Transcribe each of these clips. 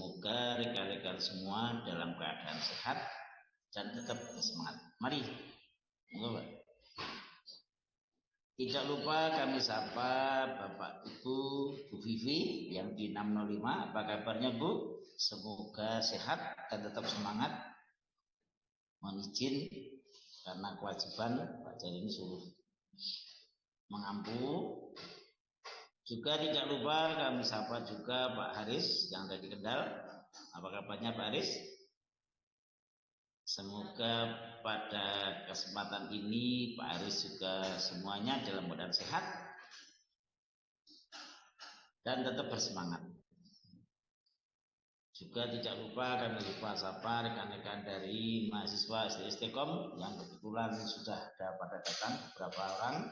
semoga rekan-rekan semua dalam keadaan sehat dan tetap bersemangat. Mari, tidak lupa kami sapa Bapak Ibu Bu Vivi yang di 605. Apa kabarnya Bu? Semoga sehat dan tetap semangat. Mohon izin karena kewajiban Pak Jan ini suruh mengampu. Juga tidak lupa kami sapa juga Pak Haris yang ada di Kendal. Apa kabarnya Pak Haris? Semoga pada kesempatan ini Pak Haris juga semuanya dalam keadaan sehat dan tetap bersemangat. Juga tidak lupa kami sapa rekan-rekan dari mahasiswa SD Istiqom yang kebetulan sudah ada pada datang beberapa orang.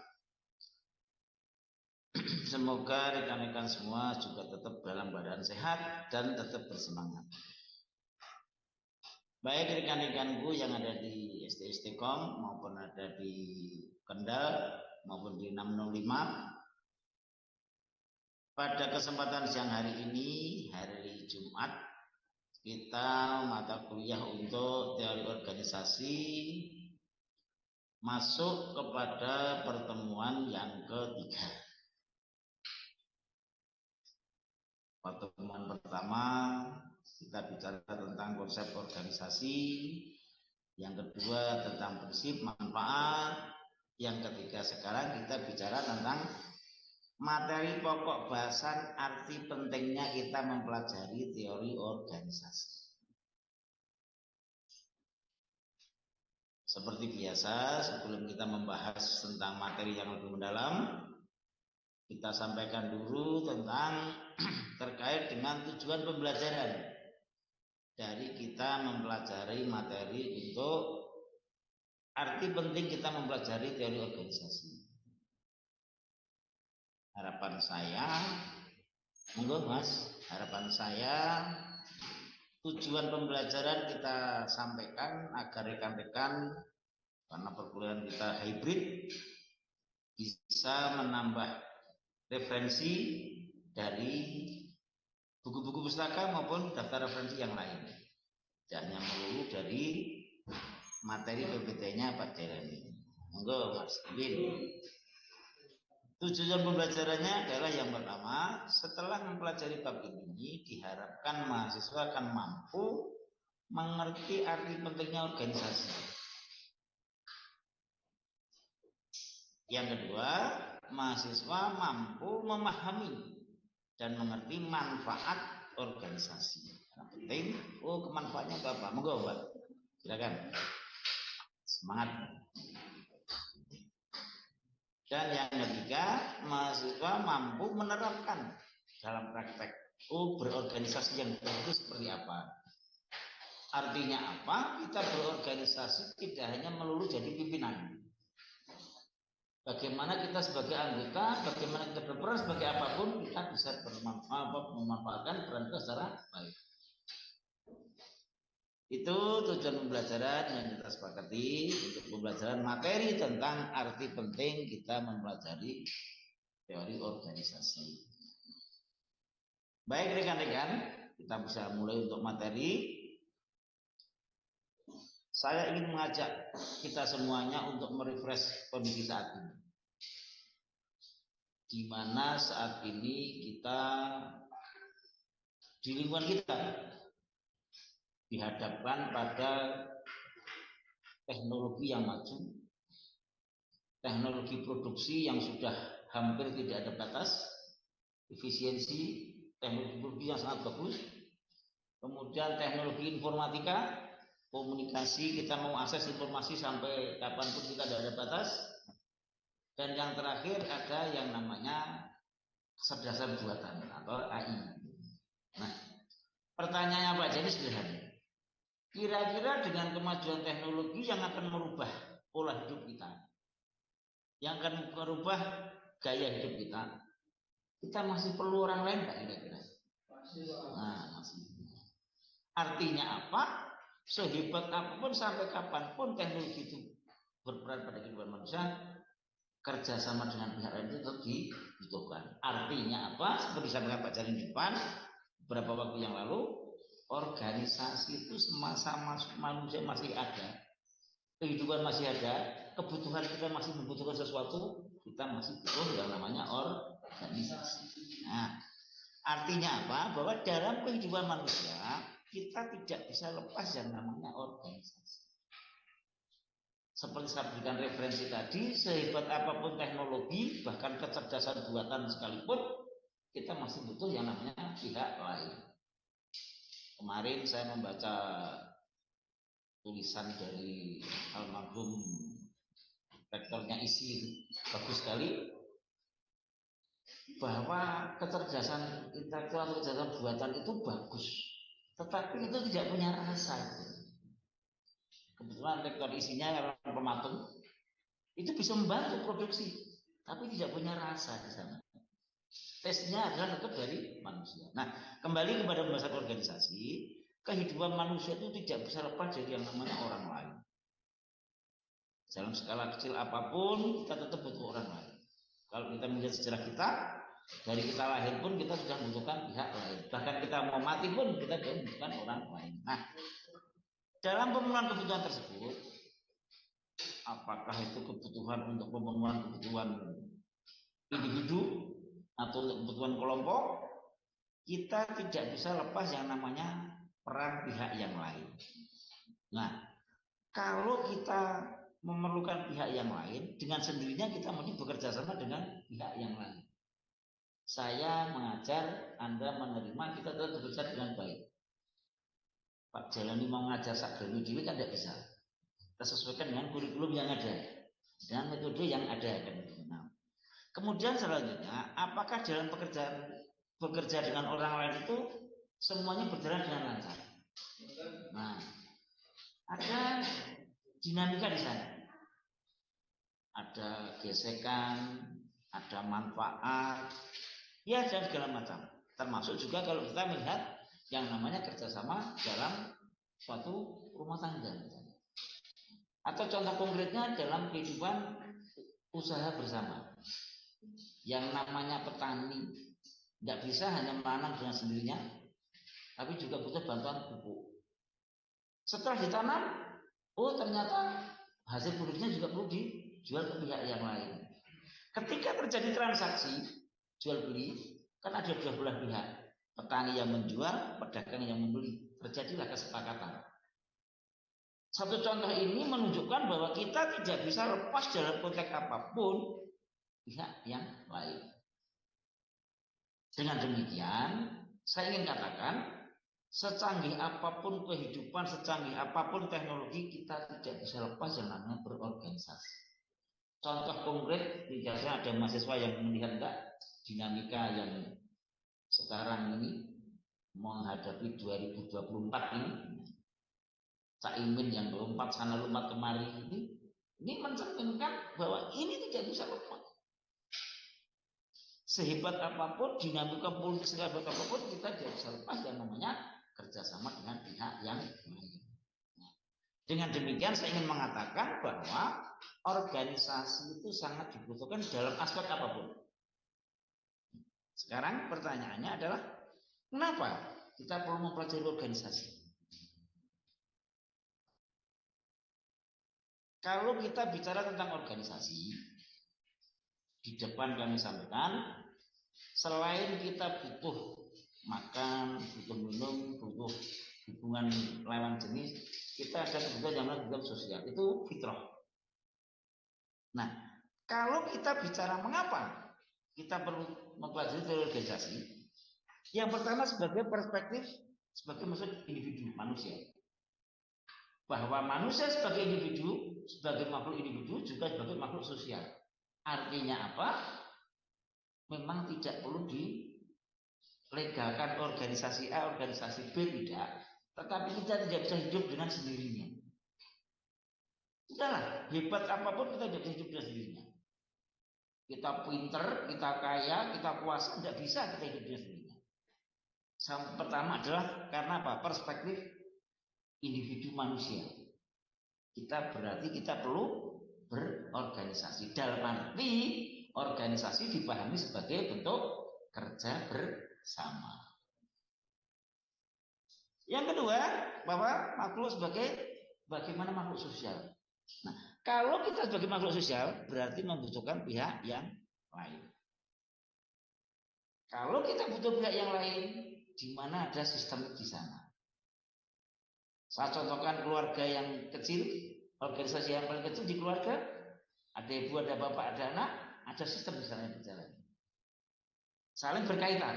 Semoga rekan-rekan semua juga tetap dalam keadaan sehat dan tetap bersemangat. Baik rekan-rekanku yang ada di SD Istiqom maupun ada di Kendal maupun di 605. Pada kesempatan siang hari ini, hari Jumat, kita mata kuliah untuk teori organisasi masuk kepada pertemuan yang ketiga. Pertemuan pertama kita bicara tentang konsep organisasi, yang kedua tentang prinsip manfaat, yang ketiga sekarang kita bicara tentang materi pokok bahasan arti pentingnya kita mempelajari teori organisasi. Seperti biasa, sebelum kita membahas tentang materi yang lebih mendalam, kita sampaikan dulu tentang terkait dengan tujuan pembelajaran dari kita mempelajari materi untuk arti penting kita mempelajari teori organisasi. Harapan saya, monggo Mas, harapan saya tujuan pembelajaran kita sampaikan agar rekan-rekan, karena perkuliahan kita hybrid, bisa menambah referensi dari buku-buku pustaka maupun daftar referensi yang lain. Dan yang melulu dari materi PPT-nya Pak Jeremy. Monggo Mas Bin. Tujuan pembelajarannya adalah yang pertama, setelah mempelajari bab ini, diharapkan mahasiswa akan mampu mengerti arti pentingnya organisasi. Yang kedua, mahasiswa mampu memahami dan mengerti manfaat organisasi. Karena penting, kemanfaatnya apa? Monggo, Pak. Silakan. Semangat. Dan yang ketiga, mahasiswa mampu menerapkan dalam praktek. Berorganisasi yang bagus seperti apa? Artinya apa? Kita berorganisasi tidak hanya melulu jadi pimpinan. Bagaimana kita sebagai anggota, bagaimana kita berperan sebagai apapun, kita bisa memanfaatkan peran kita secara baik. Itu tujuan pembelajaran yang kita sepakati untuk pembelajaran materi tentang arti penting kita mempelajari teori organisasi. Baik rekan-rekan, kita bisa mulai untuk materi. Saya ingin mengajak kita semuanya untuk merefresh kondisi saat ini. Di mana saat ini kita di lingkungan kita dihadapkan pada teknologi yang maju, teknologi produksi yang sudah hampir tidak ada batas, efisiensi, teknologi yang sangat bagus, kemudian teknologi informatika, komunikasi, kita mau akses informasi sampai kapanpun kita tidak ada batas, dan yang terakhir ada yang namanya kecerdasan buatan atau AI. Nah, pertanyaannya Pak jadi sederhana. Kira-kira dengan kemajuan teknologi yang akan merubah pola hidup kita, yang akan merubah gaya hidup kita masih perlu orang lain Pak kira-kira? Nah, masih. Artinya apa? Sehebat apapun sampai kapanpun teknologi itu berperan pada kehidupan manusia, kerjasama dengan pihak lain itu tetap dibutuhkan. Artinya apa? Seperti disampaikan Pak Jalin di depan beberapa waktu yang lalu, organisasi itu semasa manusia masih ada, kehidupan masih ada, kebutuhan kita masih membutuhkan sesuatu, kita masih butuh yang namanya organisasi. Nah, artinya apa? Bahwa dalam kehidupan manusia kita tidak bisa lepas yang namanya organisasi. Seperti saya berikan referensi tadi, sehebat apapun teknologi, bahkan kecerdasan buatan sekalipun, kita masih butuh yang namanya pihak lain. Kemarin saya membaca tulisan dari almarhum rektornya ISI, bagus sekali, bahwa kecerdasan intelektual, kecerdasan buatan itu bagus, tetapi itu tidak punya rasa. Kebetulan rektor isinya orang pematung, itu bisa membantu produksi, tapi tidak punya rasa di sana. Tesnya adalah tetap dari manusia. Nah, kembali kepada pembahasan organisasi, kehidupan manusia itu tidak bisa lepas dari yang namanya orang lain. Dalam skala kecil apapun, kita tetap butuh orang lain. Kalau kita melihat sejarah kita, dari kita lahir pun kita sudah membutuhkan pihak lain. Bahkan kita mau mati pun kita sudah membutuhkan orang lain. Nah, dalam pemenuhan kebutuhan tersebut, apakah itu kebutuhan untuk pemenuhan kebutuhan individu atau untuk kebutuhan kelompok, kita tidak bisa lepas yang namanya peran pihak yang lain. Nah, kalau kita memerlukan pihak yang lain, dengan sendirinya kita mesti bekerja sama dengan pihak yang lain. Saya mengajar, Anda menerima, kita tetap bekerja dengan baik. Pak Jalani mau ngajar sakdami dewi kan tidak bisa. Kita sesuaikan dengan kurikulum yang ada, dengan metode yang ada. Nah, kemudian selanjutnya, apakah dalam bekerja dengan orang lain itu semuanya berjalan dengan lancar? Nah, ada dinamika di sana. Ada gesekan, ada manfaat, ya dan segala macam. Termasuk juga kalau kita melihat yang namanya kerjasama dalam suatu rumah tangga. Atau contoh konkretnya dalam kehidupan usaha bersama. Yang namanya petani tidak bisa hanya menanam dengan sendirinya, tapi juga butuh bantuan pupuk. Setelah ditanam, oh ternyata hasil produknya juga perlu dijual ke pihak yang lain. Ketika terjadi transaksi jual beli, kan ada dua belah pihak, petani yang menjual, pedagang yang membeli. Terjadilah kesepakatan. Satu contoh ini menunjukkan bahwa kita tidak bisa lepas dalam konteks apapun pihak yang lain. Dengan demikian, saya ingin katakan, secanggih apapun kehidupan, secanggih apapun teknologi, kita tidak bisa lepas yang namanya berorganisasi. Contoh konkret, biasanya ada mahasiswa yang melihat enggak dinamika yang sekarang ini menghadapi 2024 ini, Caimin yang lompat sana lompat kemari ini mencerminkan bahwa ini tidak bisa lepas. Sehebat apapun dinamika politik, sehebat apapun kita tidak bisa lepas yang namanya kerjasama dengan pihak yang lain. Dengan demikian saya ingin mengatakan bahwa organisasi itu sangat dibutuhkan dalam aspek apapun. Sekarang pertanyaannya adalah kenapa kita perlu mempelajari organisasi? Kalau kita bicara tentang organisasi, di depan kami sampaikan, selain kita butuh makan, butuh minum, butuh hubungan lawan jenis, kita ada kebutuhan yang namanya kebutuhan sosial. Itu fitrah. Nah, kalau kita bicara mengapa kita perlu mempelajari organisasi, yang pertama sebagai perspektif, sebagai maksud individu manusia. Bahwa manusia sebagai individu, sebagai makhluk individu, juga sebagai makhluk sosial. Artinya apa? Memang tidak perlu dilegalkan organisasi A, organisasi B, tidak. Tetapi kita tidak bisa hidup dengan sendirinya. Sudahlah, hebat apapun kita tidak bisa hidup dengan sendirinya. Kita pinter, kita kaya, kita kuasa, tidak bisa kita hidup dengan sendirinya. Yang pertama adalah karena apa? Perspektif individu manusia. Berarti kita perlu berorganisasi. Dalam arti organisasi dipahami sebagai bentuk kerja bersama. Yang kedua, bahwa makhluk sebagai bagaimana makhluk sosial. Nah, kalau kita sebagai makhluk sosial berarti membutuhkan pihak yang lain. Kalau kita butuh pihak yang lain, di mana ada sistem di sana. Saya contohkan keluarga yang kecil, organisasi yang paling kecil di keluarga, ada ibu, ada bapak, ada anak, ada sistem di sana yang berjalan. Saling berkaitan.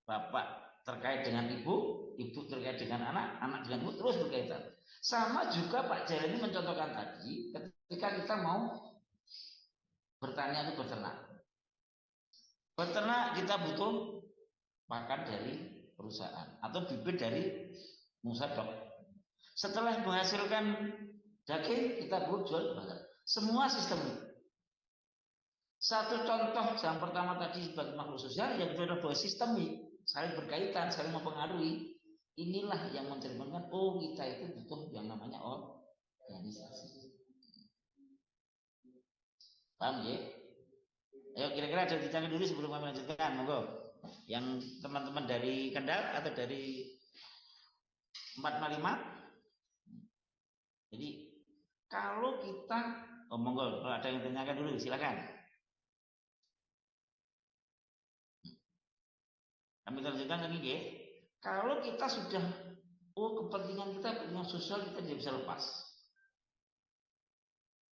Bapak terkait dengan ibu, ibu terkait dengan anak, anak dengan ibu, terus berkaitan. Sama juga Pak Jalani mencontohkan tadi, ketika kita mau bertanya atau beternak. Beternak kita butuh pakan dari perusahaan atau bibit dari musadok. Setelah menghasilkan daging, kita perlu jual ke pasar. Semua sistem itu. Satu contoh yang pertama tadi sebagai makhluk sosial, yang kedua adalah sistemik, saling berkaitan, saling mempengaruhi. Inilah yang mencerminkan, oh kita itu butuh yang namanya organisasi. Paham ya? Ayo kira-kira ada ditanya dulu sebelum kami lanjutkan, monggo. Yang teman-teman dari Kendal atau dari 455. Jadi kalau kita, monggo kalau ada yang tanyakan dulu silakan. Kami lanjutkan lagi ya. Kalau kita sudah, kepentingan kita, kepentingan sosial kita tidak bisa lepas.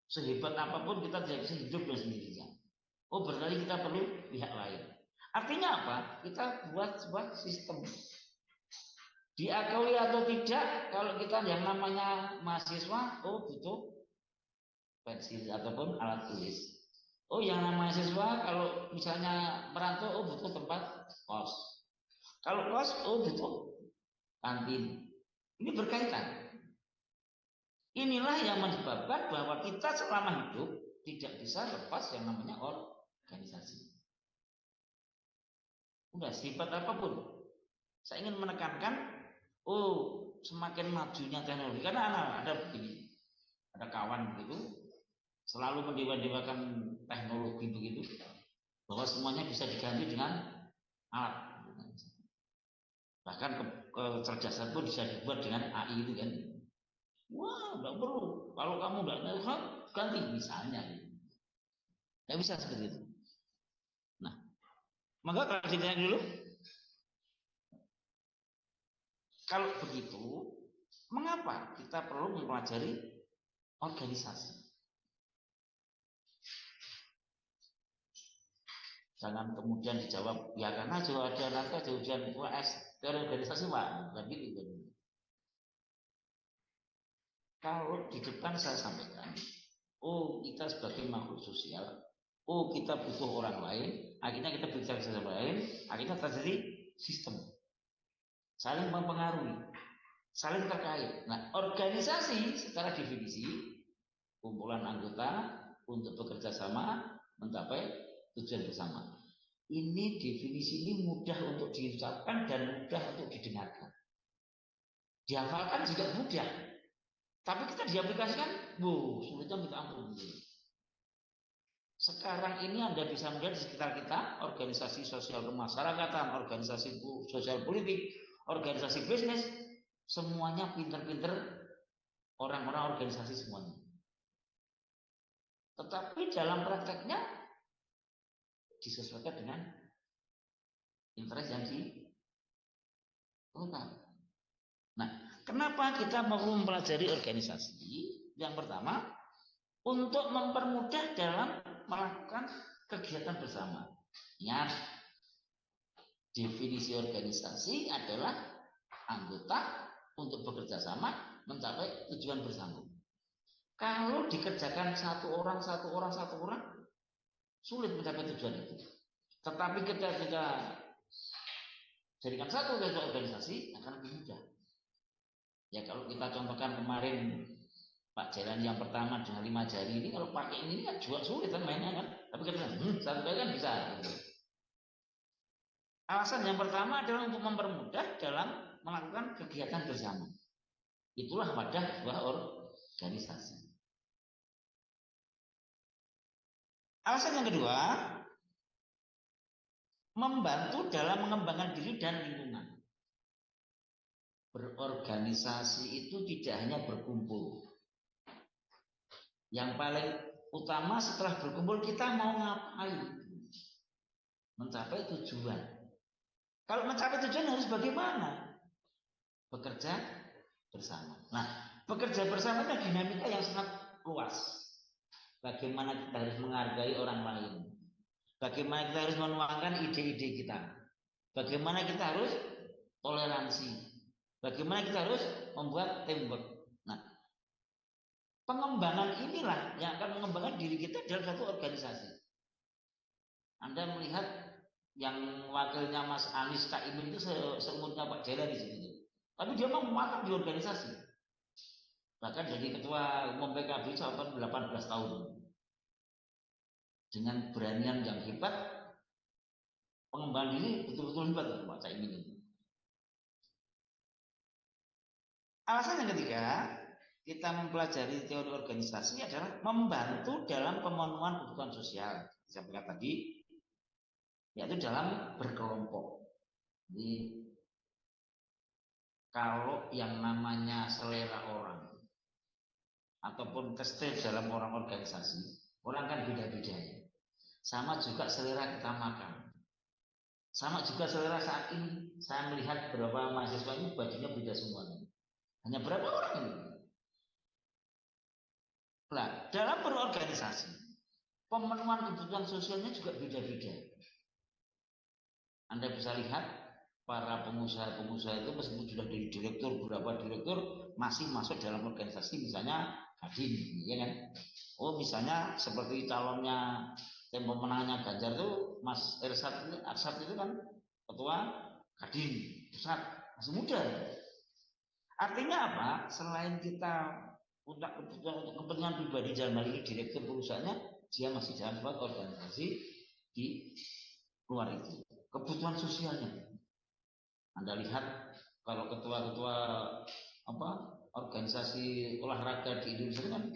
Sehebat apapun kita tidak bisa hidup dengan sendirinya. Berarti kita perlu pihak lain. Artinya apa? Kita buat sebuah sistem. Diakui atau tidak, kalau kita yang namanya mahasiswa, butuh pensil ataupun alat tulis. Yang namanya mahasiswa, kalau misalnya merantau, butuh tempat kos. Kalau kos, butuh kantin. Ini berkaitan. Inilah yang menyebabkan bahwa kita selama hidup tidak bisa lepas yang namanya organisasi. Udah sifat apapun. Saya ingin menekankan, semakin majunya teknologi. Karena ada begini, ada kawan begitu, selalu mendewa-dewakan teknologi begitu, bahwa semuanya bisa diganti dengan alat. Bahkan kecerdasan pun bisa dibuat dengan AI itu kan. Wah, nggak perlu. Kalau kamu nggak tahu, ganti misalnya. Nggak bisa seperti itu. Nah, maka kalau ditanya dulu, kalau begitu, mengapa kita perlu mempelajari organisasi? Jangan kemudian dijawab, ya karena ada nanti ada ujian UAS dari organisasi Pak, bukan gitu. Kalau di depan saya sampaikan, kita sebagai makhluk sosial, kita butuh orang lain, akhirnya kita bicara sama lain, akhirnya terjadi sistem saling mempengaruhi, saling terkait. Nah, organisasi secara definisi kumpulan anggota untuk bekerja sama mencapai tujuan bersama. Ini definisi ini mudah untuk diucapkan dan mudah untuk didengarkan. Dihafalkan juga mudah. Tapi kita diaplikasikan, sulitnya minta ampun. Sekarang ini Anda bisa melihat di sekitar kita, organisasi sosial kemasyarakatan, organisasi sosial politik, organisasi bisnis, semuanya pinter-pinter orang-orang organisasi semuanya. Tetapi dalam prakteknya disesuaikan dengan interest yang dilakukan. Nah, kenapa kita perlu mempelajari organisasi? Yang pertama, untuk mempermudah dalam melakukan kegiatan bersama. Ingat, definisi organisasi adalah anggota untuk bekerja sama mencapai tujuan bersama. Kalau dikerjakan satu orang, sulit mencapai tujuan itu. Tetapi ketika jadikan satu organisasi akan lebih mudah. Ya kalau kita contohkan kemarin Pak Jalan yang pertama dengan 5 jari ini, kalau pakai ini kan juga sulit kan mainnya kan. Tapi kita satu kali kan bisa. Gitu. Alasan yang pertama adalah untuk mempermudah dalam melakukan kegiatan bersama. Itulah wadah sebuah organisasi. Alasan yang kedua, membantu dalam mengembangkan diri dan lingkungan. berorganisasi itu tidak hanya berkumpul. Yang paling utama setelah berkumpul kita mau ngapain? Mencapai tujuan. Kalau mencapai tujuan harus bagaimana? Bekerja bersama. Nah, bekerja bersama itu dinamika yang sangat luas. Bagaimana kita harus menghargai orang lain. Bagaimana kita harus menuangkan ide-ide kita. Bagaimana kita harus toleransi. Bagaimana kita harus membuat teamwork. Nah, pengembangan inilah yang akan mengembangkan diri kita dalam satu organisasi. Anda melihat yang wakilnya Mas Anies Caimin itu seumurnya Pak Jela di situ. Tapi dia mau matang di organisasi. Bahkan jadi ketua umum PKB sampai 18 tahun. Dengan beranian yang hebat, pengembangan diri betul-betul hebat Pak Caimin itu. Alasan yang ketiga, kita mempelajari teori organisasi adalah membantu dalam pemenuhan kebutuhan sosial. Saya bilang tadi, yaitu dalam berkelompok. Jadi, kalau yang namanya selera orang ataupun tested dalam orang organisasi, orang kan beda-beda ya. Sama juga selera kita makan. Sama juga selera saat ini. Saya melihat beberapa mahasiswa ini bajunya beda semuanya. Hanya berapa orang ini? Nah, dalam berorganisasi, pemenuhan kebutuhan sosialnya juga beda-beda. Anda bisa lihat para pengusaha-pengusaha itu meskipun sudah jadi direktur, beberapa direktur masih masuk dalam organisasi, misalnya Kadin, ya kan? Oh, misalnya seperti calonnya tim pemenangnya Ganjar itu Mas Arsad itu kan ketua Kadin pusat, masih muda. Artinya apa? Selain kita untuk kepentingan pribadi dalam hal ini direktur perusahaannya, dia masih dalam sebuah organisasi di luar itu. Kebutuhan sosialnya. Anda lihat kalau ketua-ketua organisasi olahraga di Indonesia kan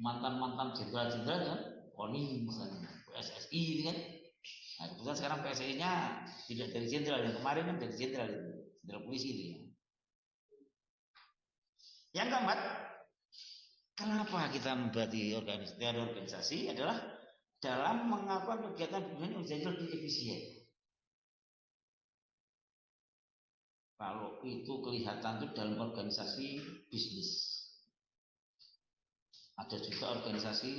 mantan-mantan jenderal-jenderal kan, KONI misalnya, PSSI ini kan. Nah, kebetulan sekarang PSSI-nya tidak dari jenderal, yang kemarin kan dari jenderal polisi ini. Yang keempat, kenapa kita membuat organisasi adalah dalam melakukan kegiatan yang menjadi lebih efisien. Kalau itu kelihatan itu dalam organisasi bisnis. Ada juga organisasi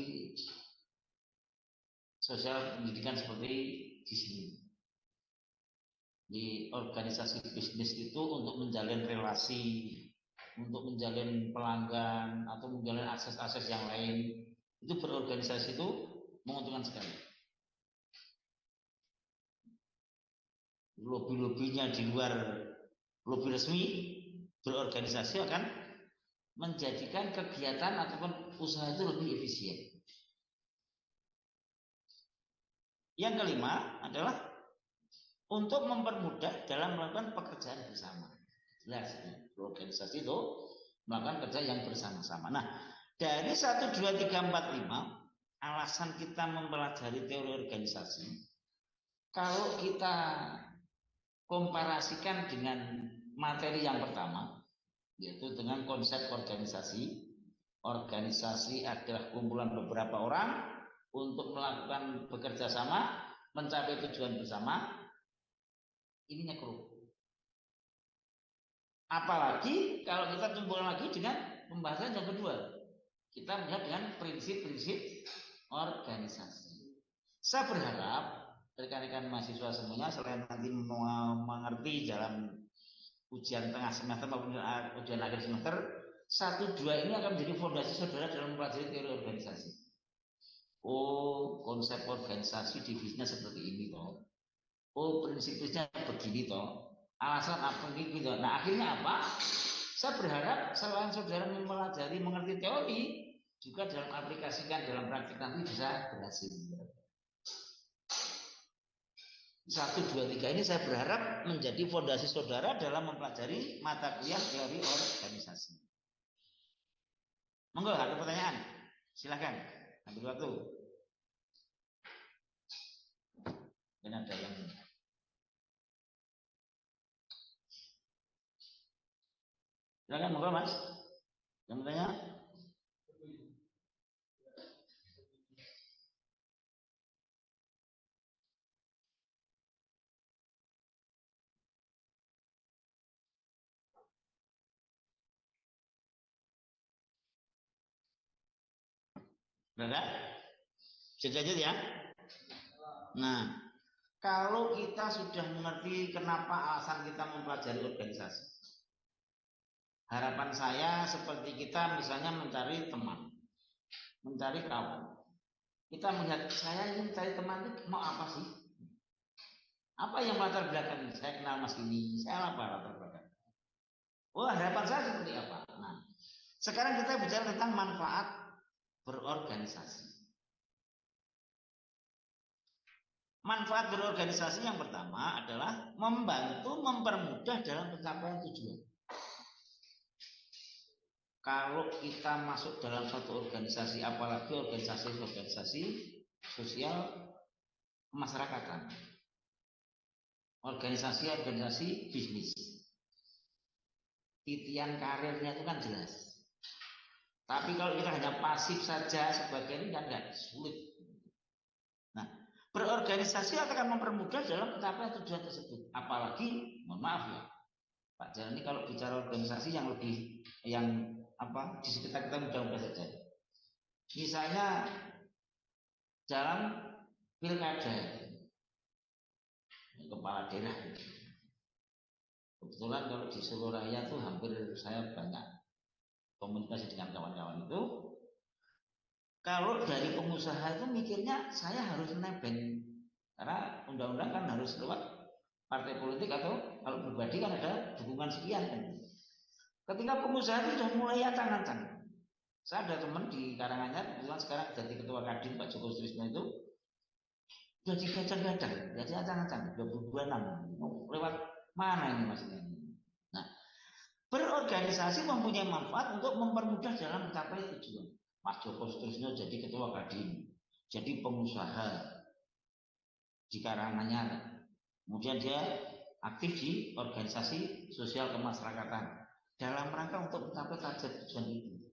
sosial pendidikan seperti di sini. Di organisasi bisnis itu untuk menjalin relasi, untuk menjalin pelanggan atau menjalin akses-akses yang lain, itu berorganisasi itu menguntungkan sekali. Lobby-lobbynya di luar lobby resmi, berorganisasi akan menjadikan kegiatan ataupun usaha itu lebih efisien. Yang kelima adalah untuk mempermudah dalam melakukan pekerjaan bersama. Jelas, organisasi itu melakukan kerja yang bersama-sama. Nah, dari 1, 2, 3, 4, 5, alasan kita mempelajari teori organisasi, kalau kita komparasikan dengan materi yang pertama, yaitu dengan konsep organisasi. Organisasi adalah kumpulan beberapa orang untuk melakukan bekerja sama, mencapai tujuan bersama. Ininya keruh. Apalagi kalau kita kumpul lagi dengan pembahasan yang kedua, kita melihat dengan prinsip-prinsip organisasi. Saya berharap rekan-rekan mahasiswa semuanya selain nanti mengerti dalam ujian tengah semester maupun ujian akhir semester, 1, 2 ini akan menjadi fondasi saudara dalam mempelajari teori organisasi. Oh, konsep organisasi divisinya seperti ini toh. Oh, prinsip-prinsipnya begini toh. Alasan apa ini toh. Nah, akhirnya apa? Saya berharap selain saudara mempelajari mengerti teori, juga dalam aplikasikan dalam praktik nanti bisa berhasil. 1, 2, 3 ini saya berharap menjadi fondasi saudara dalam mempelajari mata kuliah teori organisasi. Monggo, ada pertanyaan? Silakan, ambil waktu. Ini ada yang Silakan monggo Mas. Yang bertanya. Sudah? Sudah ya? Nah, kalau kita sudah mengerti kenapa alasan kita mempelajari organisasi, harapan saya seperti kita misalnya mencari teman, mencari kawan. Kita melihat saya ingin mencari teman itu mau apa sih? Apa yang latar belakang? Saya kenal Mas ini, saya apa latar belakang? Oh, harapan saya seperti apa? Nah, sekarang kita bicara tentang manfaat berorganisasi. Manfaat berorganisasi yang pertama adalah membantu mempermudah dalam pencapaian tujuan. Kalau kita masuk dalam satu organisasi, apalagi organisasi sosial kemasyarakatan, organisasi bisnis, titian karirnya itu kan jelas. Tapi kalau kita hanya pasif saja sebagai ini kan enggak, sulit. Nah, berorganisasi akan mempermudah dalam pencapaian tujuan tersebut. Apalagi, mohon maaf ya, Pak Jalani kalau bicara organisasi yang lebih di sekitar kita mudah-mudah saja. Misalnya dalam pilkada, kepala daerah. Kebetulan kalau di Solo Raya tuh hampir saya banyak komunikasi dengan kawan-kawan itu. Kalau dari pengusaha itu mikirnya saya harus nebeng, karena undang-undang kan harus lewat partai politik atau kalau pribadi kan ada dukungan sekian kan. Ketika pengusaha itu sudah mulai acang-acang. Saya ada teman di Karanganyar, kebetulan sekarang jadi ketua Kadin Pak Joko Sutrisno itu sudah digadang-gadang, jadi acang-acang 2026 lewat mana ini maksudnya. Nah, berorganisasi mempunyai manfaat untuk mempermudah dalam mencapai tujuan. Pak Joko Sutrisno jadi ketua Kadin, jadi pengusaha di Karanganyar. Kemudian dia aktif di organisasi sosial kemasyarakatan dalam rangka untuk mencapai target tujuan itu.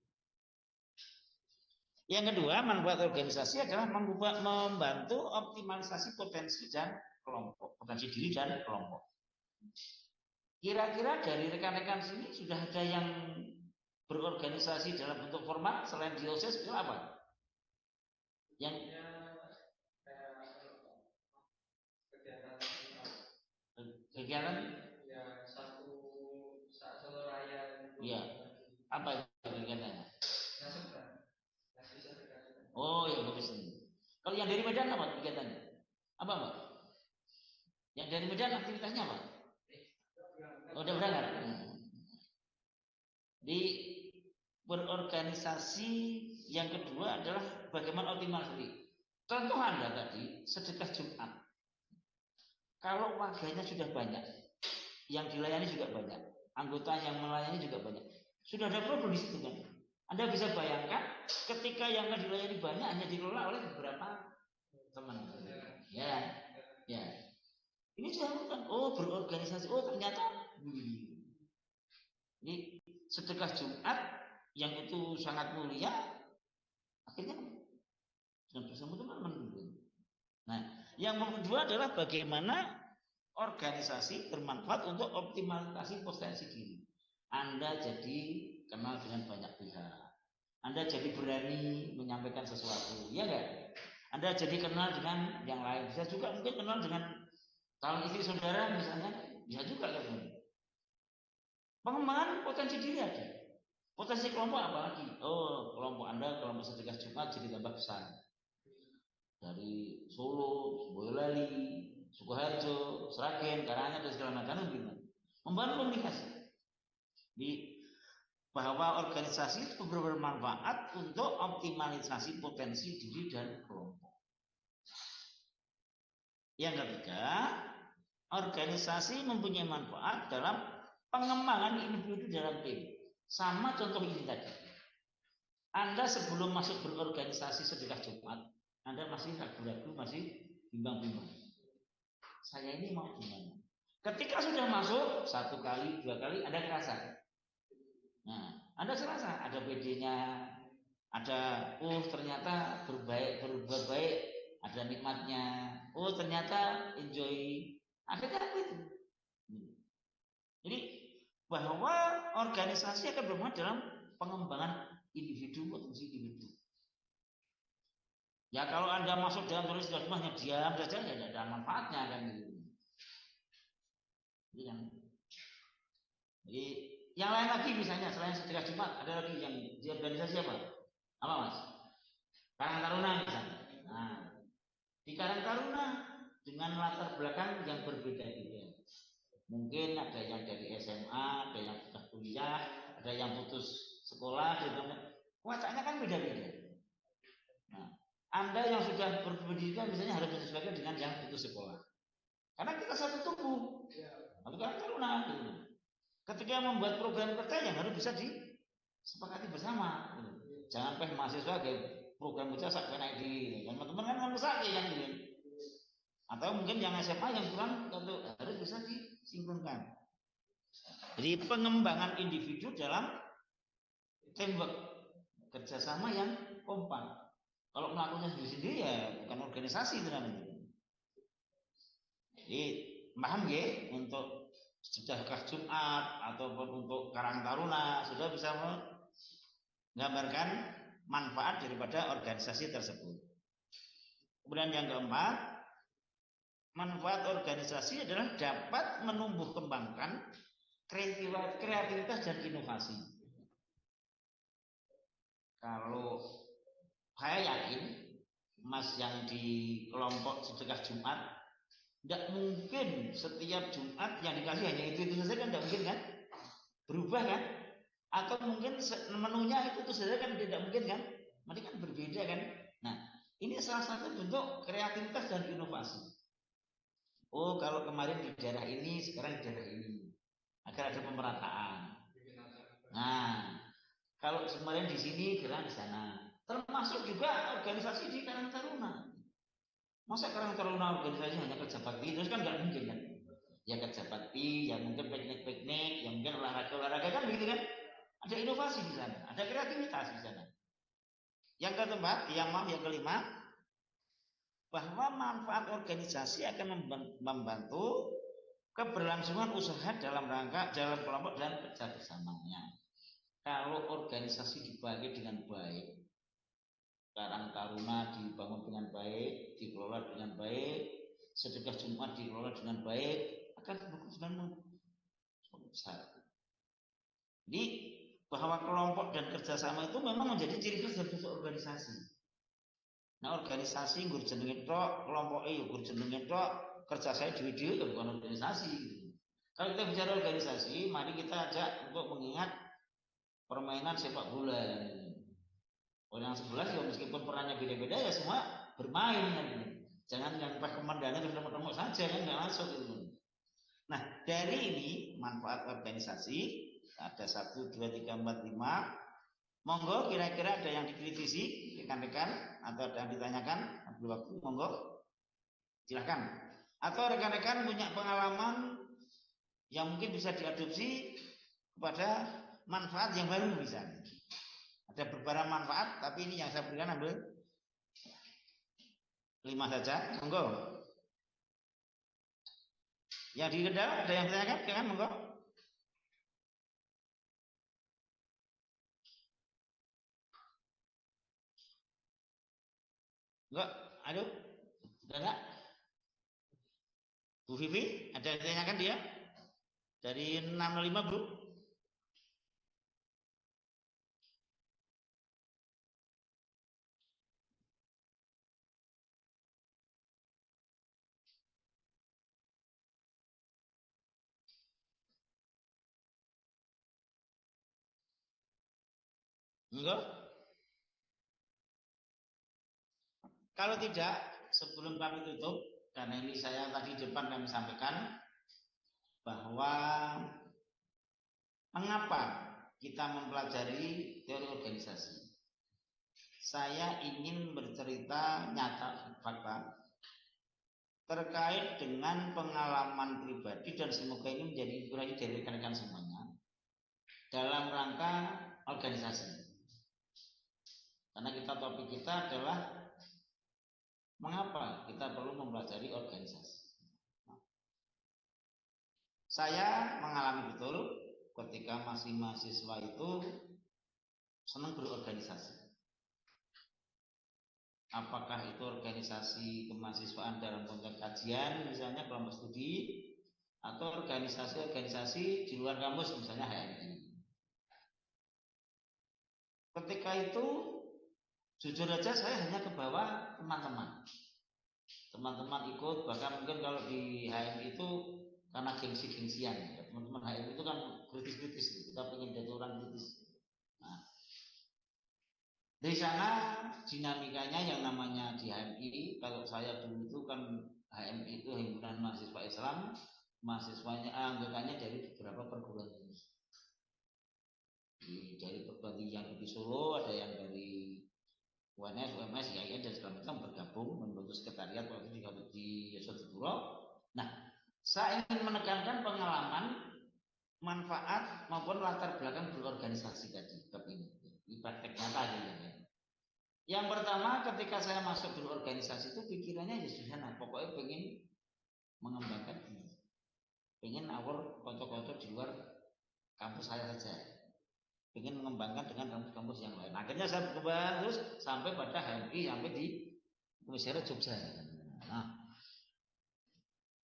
Yang kedua, manfaat organisasi adalah membantu optimalisasi potensi dan kelompok, potensi diri dan kelompok. Kira-kira dari rekan-rekan sini sudah ada yang berorganisasi dalam bentuk formal selain di OSIS itu apa? Yang kegiatan ya satu raya. Iya. Apa kegiatannya? Oh, ya bagus ini. Kalau yang dari Medan apa kegiatannya? Apa, Pak? Yang dari Medan aktivitasnya apa? Oh, udah berangkat. Di berorganisasi yang kedua adalah bagaimana optimalisasi. Contoh Anda tadi sedekah Jumat. Kalau warganya sudah banyak, yang dilayani juga banyak, anggota yang melayani juga banyak. Sudah ada problem di situ kan? Anda bisa bayangkan ketika yang akan dilayani banyak hanya dikelola oleh beberapa teman. Ya. Ini sudah bukan. Oh, berorganisasi. Oh, ternyata ini sedekah Jumat yang itu sangat mulia, akhirnya bersama teman-teman. Nah, yang kedua adalah bagaimana organisasi bermanfaat untuk optimalisasi potensi diri. Anda jadi kenal dengan banyak pihak. Anda jadi berani menyampaikan sesuatu, ya enggak? Anda jadi kenal dengan yang lain. Bisa juga mungkin kenal dengan calon istri saudara misalnya, bisa juga kan. Pengembangan potensi diri ada. Potensi kelompok apa lagi? Oh, kelompok Anda kelompok sedekah Jumat jadi tambah besar. Dari Solo, Boyolali, Sukoharjo, Sragen, Karanganyar dan segala macam gitu. Membangun komunikasi. Di bahwa organisasi itu bermanfaat untuk optimalisasi potensi diri dan kelompok. Yang ketiga, organisasi mempunyai manfaat dalam pengembangan individu dalam tim. Sama contoh ini tadi. Anda sebelum masuk berorganisasi sedekah Jumat, Anda masih ragu-ragu, masih bimbang-bimbang. Saya ini mau gimana? Ketika sudah masuk 1 kali, 2 kali, Anda kerasa. Nah, Anda serasa ada PD-nya, ada ternyata berbuat baik, ada nikmatnya. Ternyata enjoy. Akhirnya apa itu? Jadi bahwa organisasi akan bermanfaat dalam pengembangan individu potensi individu. Ya kalau Anda masuk dalam tulis hanya diam saja ya tidak ada manfaatnya kan gitu. Jadi yang lain lagi misalnya selain sedekah Jumat ada lagi yang di organisasi apa? Apa Mas? Karang Taruna misalnya. Nah, di Karang Taruna dengan latar belakang yang berbeda-beda. Mungkin ada yang dari SMA, ada yang sudah kuliah, ada yang putus sekolah, wacananya kan beda-beda. Nah, Anda yang sudah berpendidikan misalnya harus menyesuaikan dengan yang putus sekolah. Karena kita satu tubuh. Lalu Karang Taruna gitu. Ketika membuat program kerja yang harus bisa disepakati bersama. Jangan mahasiswa kayak program kerja sak kena di teman-teman kan mesake kan gitu. Atau mungkin yang SMA yang kurang harus bisa disinkronkan. Jadi pengembangan individu dalam teamwork, kerjasama yang kompak. Kalau melakukannya sendiri-sendiri ya bukan organisasi itu namanya. Jadi paham ya untuk sedekah Jumat ataupun untuk Karang Taruna sudah bisa menggambarkan manfaat daripada organisasi tersebut. Kemudian yang keempat, manfaat organisasi adalah dapat menumbuh kembangkan kreativitas dan inovasi. Kalau saya yakin Mas yang di kelompok sedekah Jumat tidak mungkin setiap Jumat yang dikasih hanya itu saja kan tidak mungkin kan, berubah kan, atau mungkin menunya itu saja kan tidak mungkin kan, mereka kan berbeda kan. Nah ini salah satu bentuk kreativitas dan inovasi. Kalau kemarin di daerah ini sekarang di daerah ini agar ada pemerataan. Nah kalau kemarin di sini sekarang di sana, termasuk juga organisasi di Karang Taruna. Masa Karang Taruna organisasi hanya kerja bakti terus kan nggak mungkin kan? Ya kerja bakti, ya mungkin piknik-piknik, ya mungkin olahraga kan begitu kan? Ada inovasi di sana, ada kreativitas di sana. Yang kelima, bahwa manfaat organisasi akan membantu keberlangsungan usaha dalam kelompok dan kerja bersamanya. Kalau organisasi dibagi dengan baik, Karang Taruna dibangun dengan baik, dikelola dengan baik, sedekah Jumat dikelola dengan baik, akan bagus dan besar. Jadi bahwa kelompok dan kerjasama itu memang menjadi ciri khas dari suatu organisasi. Nah organisasi gur jenenge tok, kelompok gur jenenge tok, kerja saya dhewe-dhewe ya bukan organisasi. Kalau kita bicara organisasi, mari kita ajak untuk mengingat permainan sepak bola. Orang yang 11 ya meskipun perannya beda-beda ya semua bermain kan. Jangan yang pas komandannya terus remuk-remuk saja kan nggak masuk gitu. Nah dari ini manfaat organisasi ada 1, 2, 3, 4, 5. Monggo kira-kira ada yang dikritisi rekan-rekan atau ada yang ditanyakan waktu monggo silahkan. Atau rekan-rekan punya pengalaman yang mungkin bisa diadopsi kepada manfaat yang baru misalnya. Ada beberapa manfaat, tapi ini yang saya berikan ambil 5 saja. Monggo. Yang di Kendal ada yang tanyakan? Jangan monggo. Enggak, aduh. Sudah enggak? Bu Vivi, ada yang tanyakan dia? Dari 605 Bu. Enggak? Kalau tidak, sebelum kami tutup, karena ini saya tadi di depan kami sampaikan bahwa mengapa kita mempelajari teori organisasi. Saya ingin bercerita nyata fakta terkait dengan pengalaman pribadi dan semoga ini menjadi inspirasi dari rekan-rekan semuanya dalam rangka organisasi. Karena topik kita adalah mengapa kita perlu mempelajari organisasi. Saya mengalami betul ketika masih mahasiswa itu senang berorganisasi. Apakah itu organisasi kemahasiswaan dalam konteks kajian, misalnya kelompok studi, atau organisasi-organisasi di luar kampus, misalnya HMI. Ketika itu, jujur aja saya hanya kebawa teman-teman. Teman-teman ikut, bahkan mungkin kalau di HMI itu karena gengsi-gengsian. Ya. Teman-teman HMI itu kan kritis-kritis, kita pengen jadi orang kritis. Nah, dari sana dinamikanya yang namanya di HMI, kalau saya dulu itu kan HMI itu himpunan mahasiswa Islam, mahasiswanya anggotanya dari beberapa perguruan tinggi. Dari perguruan tinggi yang di Solo, ada yang dari UNS, UMS, IAIN dan segala macam bergabung membentuk sekretariat waktu di Yosodipuro. Nah, saya ingin menekankan pengalaman, manfaat maupun latar belakang berorganisasi tadi bab ini. Ini praktek nyata ya. Yang pertama, ketika saya masuk berorganisasi itu pikirannya ya sederhana, pokoknya pengen mengembangkan diri, pengen awal konco-konco di luar kampus saya saja, pengen mengembangkan dengan kampus-kampus yang lain. Akhirnya saya berkembang terus sampai pada HMI, sampai di Komisariat Jogja. Nah,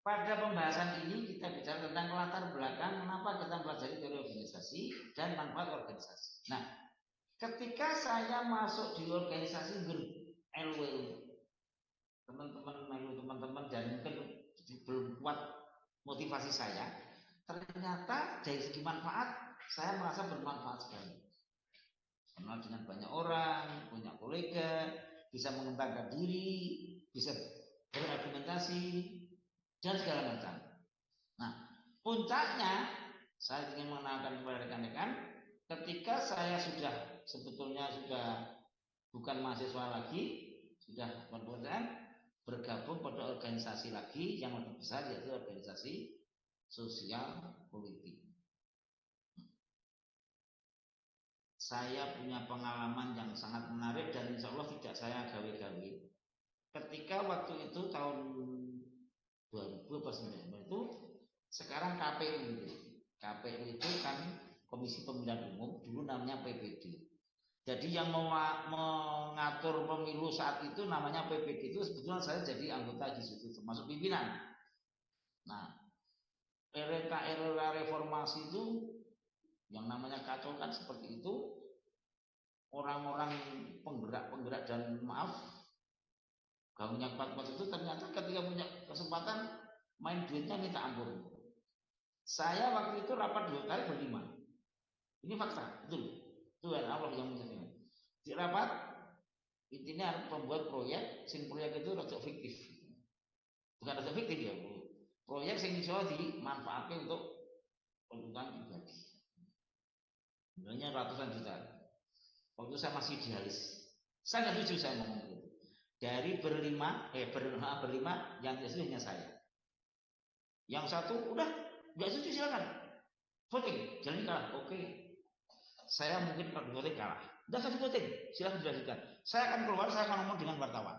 pada pembahasan ini kita bicara tentang latar belakang kenapa kita pelajari teori organisasi dan manfaat organisasi. Nah, ketika saya masuk di organisasi LWU, teman-teman dan mungkin belum kuat motivasi saya, ternyata dari segi manfaat saya merasa bermanfaat sekali. Kenal dengan banyak orang, punya kolega, bisa mengembangkan diri, bisa berargumentasi dan segala macam. Nah, puncaknya saya ingin mengenalkan kepada rekan-rekan, ketika saya sebetulnya sudah bukan mahasiswa lagi, sudah berpekerjaan, bergabung pada organisasi lagi yang lebih besar, yaitu organisasi sosial politik. Saya punya pengalaman yang sangat menarik dan insya Allah tidak saya gawe-gawe. Ketika waktu itu tahun 2019 itu, sekarang KPU gitu. KPU itu kan Komisi Pemilihan Umum, dulu namanya PPD. Jadi yang mengatur pemilu saat itu namanya PPD itu sebetulnya saya jadi anggota di situ, termasuk pimpinan. Nah, era reformasi itu yang namanya kacau kan seperti itu, orang-orang penggerak dan maaf, gaungnya kuat-kuat itu ternyata ketika punya kesempatan main duitnya minta ampun. Saya waktu itu rapat 2 kali berlima. Ini fakta, betul. Tuhan Allah yang menjadikan. Di rapat intinya harus membuat proyek, sing proyek itu rada fiktif. Bukan rada fiktif ya, Bu. Proyek sing iso dimanfaatkan untuk kebutuhan pribadi. Sebenarnya ratusan juta. Waktu saya masih idealis. Saya nggak setuju saya ngomong gitu. Dari berlima yang setuju hanya saya. Yang satu udah nggak setuju silakan. Voting, jalan kalah. Oke. Saya mungkin kalau voting kalah. Udah kasih voting, silakan dilanjutkan. Saya akan keluar, saya akan ngomong dengan wartawan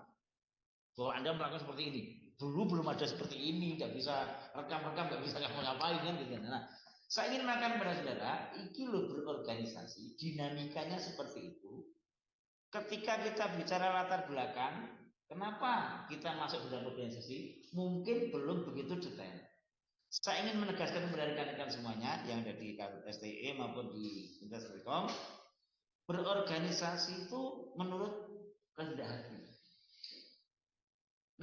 bahwa Anda melakukan seperti ini. Dulu belum ada seperti ini, nggak bisa rekam-rekam, nggak bisa ngapain kan gitu. Nah, saya ingin mengatakan kepada saudara, iki lo berorganisasi, dinamikanya seperti itu. Ketika kita bicara latar belakang, kenapa kita masuk dalam organisasi, mungkin belum begitu detail. Saya ingin menegaskan kepada rekan-rekan semuanya yang ada di STE maupun di Universitas Telkom, berorganisasi itu menurut kehendak hati.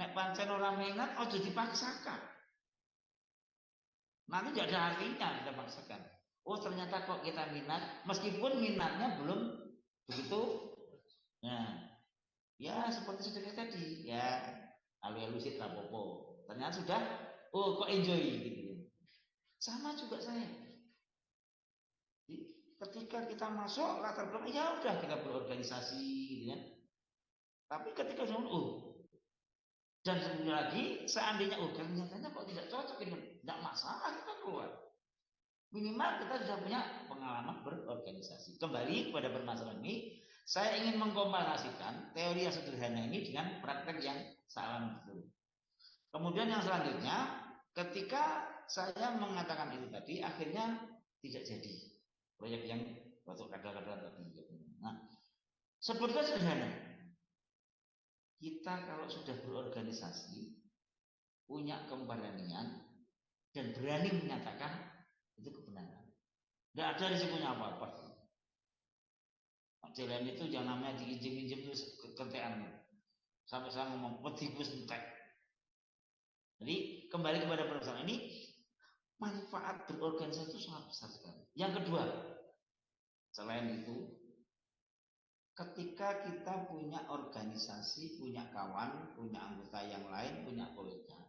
Nek pancen ora minat ojo dipaksakan. Nanti tidak ada artinya kita paksakan. Oh ternyata kok kita minat, meskipun minatnya belum begitu. Nah, ya seperti sudah tadi, ya alu-alu sih rapopo. Ternyata sudah, oh kok enjoy gitu. Sama juga saya. Ketika kita masuk latar belakang, ya udah kita berorganisasi gitu kan. Tapi ketika dan sekali lagi, seandainya ternyata kok tidak cocok ini, tidak masalah kita keluar. Minimal kita sudah punya pengalaman berorganisasi. berorganisasi. Kembali kepada permasalahan ini, saya ingin mengkomparasikan teori yang sederhana ini dengan praktek yang salah betul. Kemudian yang selanjutnya, ketika saya mengatakan itu tadi, akhirnya tidak jadi proyek yang waktu kadang-kadang tadi. Nah, sebetulnya sederhana. Kita kalau sudah berorganisasi, punya keberanian dan berani menyatakan itu kebenaran. Tidak ada risikonya apa-apa. Jalan itu yang namanya diinjim-injim itu ketean. Sampai saya ngomong petikus entek. Jadi kembali kepada permasalahan ini, manfaat berorganisasi itu sangat besar sekali. Yang kedua, selain itu, ketika kita punya organisasi, punya kawan, punya anggota yang lain, punya kolega,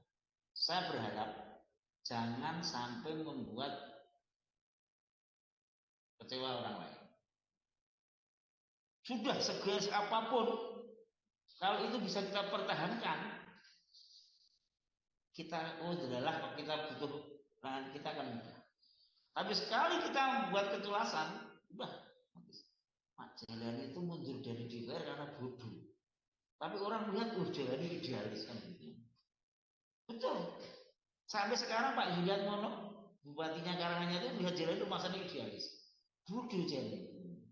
saya berharap jangan sampai membuat kecewa orang lain. Sudah segelas apapun, kalau itu bisa kita pertahankan, kita adalah kok kita butuh, kita akan mudah. Tapi sekali kita membuat ketulasan, udah, Pak Jailani itu mundur dari DPR karena bodoh. Tapi orang melihat, Jailani idealis kan gitu. Betul. Sampai sekarang Pak Julian Mono, bupatinya Karanganyar itu melihat Jailani itu masanya idealis. Bodoh Jailani.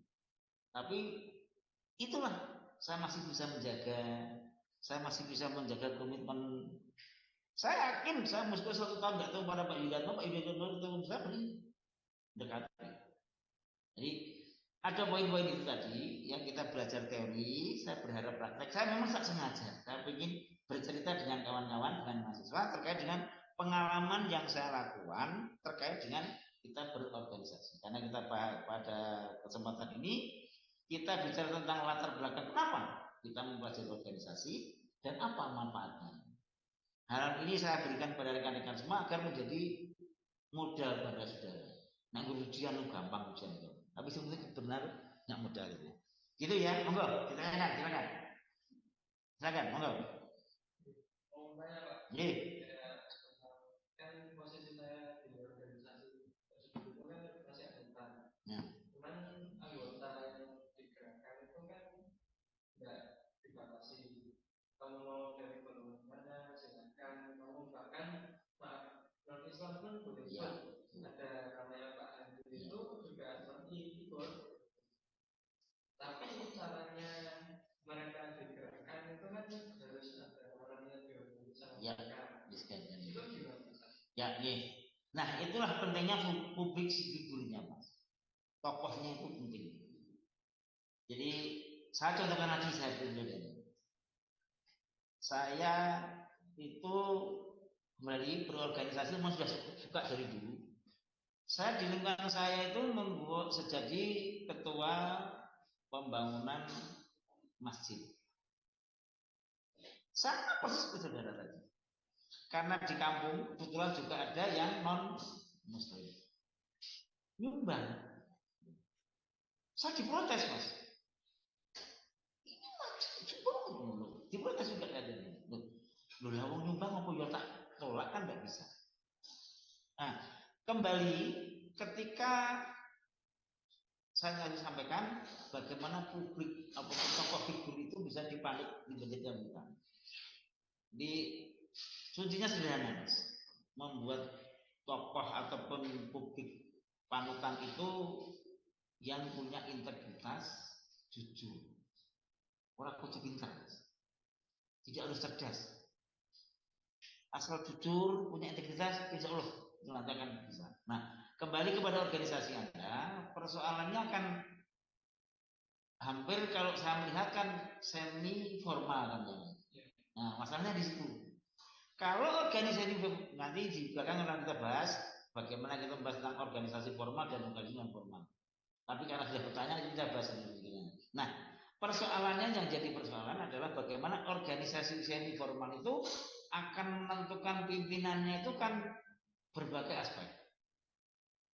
Tapi itulah, saya masih bisa menjaga komitmen. Saya yakin, saya meskipun 1 tahun nggak tahu pada Pak Yulianto ketemu saya beri dekat. Jadi ada poin-poin itu tadi yang kita belajar teori. Saya berharap praktek. Saya memang tak sengaja. Saya ingin bercerita dengan kawan-kawan, dengan mahasiswa terkait dengan pengalaman yang saya lakukan terkait dengan kita berorganisasi. Karena kita pada kesempatan ini kita bicara tentang latar belakang kenapa kita mempelajari organisasi dan apa manfaatnya. Hal ini saya berikan kepada rekan-rekan semua agar menjadi modal pada saudara. Nah, ujian gampang ujian itu. Tapi sebenarnya benar nggak modal itu. Gitu ya, monggo, silakan, monggo. Mau tanya Pak? Iya. Kan posisi saya di organisasi tersebut itu kan masih anggota. Ya. Cuman anggota yang digerakkan itu kan nggak dibatasi. Kamu mau dari golongan mana, silakan. Kamu bahkan non Islam pun boleh ikut. Ada namanya Pak Andri itu juga seperti ikut. Tapi caranya mereka digerakkan itu kan harus ada orang yang bisa digerakkan. Itu gimana? Ya, nih. Nah, itulah pentingnya publik figurnya, Mas. Tokohnya itu penting. Jadi, saya contohkan lagi saya pribadi. Saya itu kembali berorganisasi memang sudah suka dari dulu. Saya di lingkungan saya itu membuat sejadi ketua pembangunan masjid. Sama persis saudara tadi. Karena di kampung kebetulan juga ada yang non muslim. Nyumbang. Saya diprotes, Mas. Ini diprotes juga ada. Loh, lawang nyumbang apa ya tak tolak kan nggak bisa. Nah, kembali ketika saya harus sampaikan bagaimana publik atau tokoh figur itu bisa dipandu menjadi anggota. Di kuncinya sederhana, Mas. Membuat tokoh ataupun publik panutan itu yang punya integritas, jujur. Orang kudu pintar, Mas. Tidak harus cerdas. Asal jujur, punya integritas, insya Allah nanti akan bisa. Nah, kembali kepada organisasi Anda, persoalannya akan hampir kalau saya melihat kan semi formal kan. Nah, masalahnya di situ. Kalau organisasi nanti di belakang akan kita bahas bagaimana kita membahas tentang organisasi formal dan organisasi non formal. Tapi karena sudah bertanya, kita bahas ini. Nah, persoalannya yang jadi persoalan adalah bagaimana organisasi semi formal itu akan menentukan pimpinannya itu kan berbagai aspek.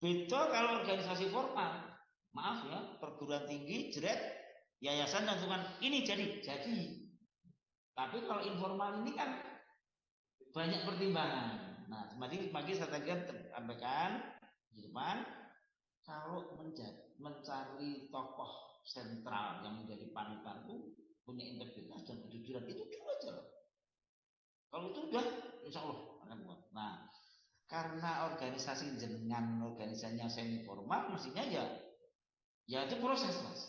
Betul kalau organisasi formal, maaf ya, perguruan tinggi, jeret, yayasan tentukan ini jadi. Tapi kalau informal ini kan banyak pertimbangan. Nah, pagi saya tadi sampaikan di depan kalau menjadi mencari tokoh sentral yang menjadi panutan itu punya integritas dan kejujuran, itu dulu aja loh. Kalau itu udah, insya Allah akan kuat. Nah, karena organisasi dengan organisasinya semi formal, mestinya ya itu proses mas.